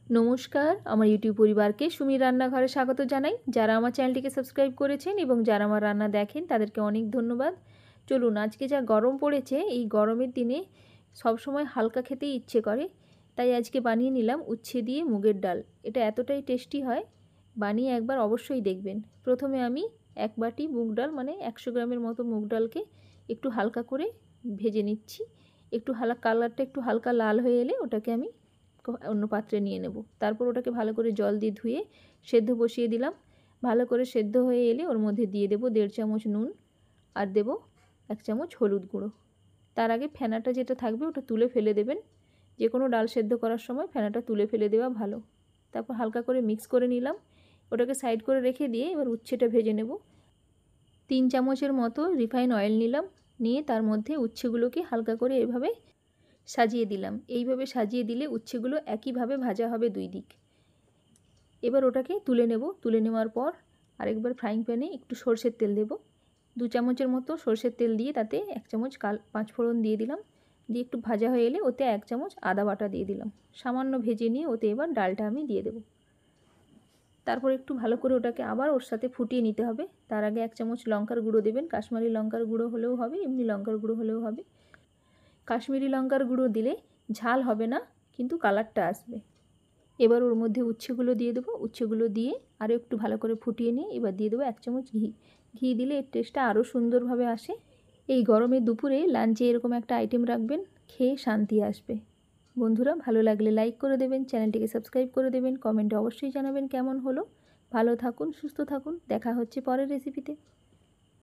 নমস্কার, আমার ইউটিউব পরিবারকে সুমির রান্নাঘরে স্বাগত জানাই। যারা আমার চ্যানেলটিকে সাবস্ক্রাইব করেছেন এবং যারা আমার রান্না দেখেন তাদেরকে অনেক ধন্যবাদ। চলুন, আজকে যা গরম পড়েছে, এই গরমের দিনে সবসময় হালকা খেতেই ইচ্ছে করে, তাই আজকে বানিয়ে নিলাম উচ্ছে দিয়ে মুগের ডাল। এটা এতটাই টেস্টি হয়, বানিয়ে একবার অবশ্যই দেখবেন। প্রথমে আমি এক বাটি মুগ ডাল মানে 100 গ্রামের মতো মুগ ডালকে একটু হালকা করে ভেজে নিচ্ছি। একটু কালারটা একটু হালকা লাল হয়ে এলে ওটাকে আমি অন্য পাত্রে নিয়ে নেব। তারপর ওটাকে ভালো করে জল দিয়ে ধুয়ে সেদ্ধ বসিয়ে দিলাম। ভালো করে সেদ্ধ হয়ে এলে ওর মধ্যে দিয়ে দেব 1.5 চামচ নুন আর দেব 1 চামচ হলুদ গুঁড়ো। তার আগে ফেনাটা যেটা থাকবে ওটা তুলে ফেলে দেবেন। যে কোনো ডাল সেদ্ধ করার সময় ফেনাটা তুলে ফেলে দেওয়া ভালো। তারপর হালকা করে মিক্স করে নিলাম। ওটাকে সাইড করে রেখে দিয়ে এবার উচ্ছেটা ভেজে নেব। 3 চামচের মতো রিফাইন অয়েল নিলাম, নিয়ে তার মধ্যে উচ্ছেগুলোকে হালকা করে এভাবে সাজিয়ে দিলাম। এইভাবে সাজিয়ে দিলে উচ্ছেগুলো একইভাবে ভাজা হবে দুই দিক। এবার ওটাকে তুলে নেব। তুলে নেওয়ার পর আরেকবার ফ্রাইং প্যানে একটু সরষের তেল দেব। 2 চামচের মতো সরষের তেল দিয়ে তাতে 1 চামচ পাঁচফোড়ন দিয়ে দিলাম। দিয়ে একটু ভাজা হয়ে এলে ওতে 1 চামচ আদা বাটা দিয়ে দিলাম। সামান্য ভেজে নিয়ে ওতে এবার ডালটা আমি দিয়ে দেব। তারপর একটু ভালো করে ওটাকে আবার ওর সাথে ফুটিয়ে নিতে হবে। তার আগে 1 চামচ লঙ্কার গুঁড়ো দেবেন। কাশ্মীরি লঙ্কার গুঁড়ো হলেও হবে, এমনি লঙ্কার গুঁড়ো হলেও হবে। কাশ্মীরি লঙ্কার গুঁড়ো দিলে ঝাল হবে না, কিন্তু কালারটা আসবে। এবার ওর মধ্যে উচ্ছেগুলো দিয়ে দেবো। উচ্ছেগুলো দিয়ে আরও একটু ভালো করে ফুটিয়ে নিয়ে এবার দিয়ে দেবো 1 চামচ ঘি। ঘি দিলে এর টেস্টটা আরও সুন্দরভাবে আসে। এই গরমের দুপুরে লাঞ্চে এরকম একটা আইটেম রাখবেন, খেয়ে শান্তি আসবে। বন্ধুরা, ভালো লাগলে লাইক করে দেবেন, চ্যানেলটিকে সাবস্ক্রাইব করে দেবেন, কমেন্টে অবশ্যই জানাবেন কেমন হলো। ভালো থাকুন, সুস্থ থাকুন, দেখা হচ্ছে পরের রেসিপিতে।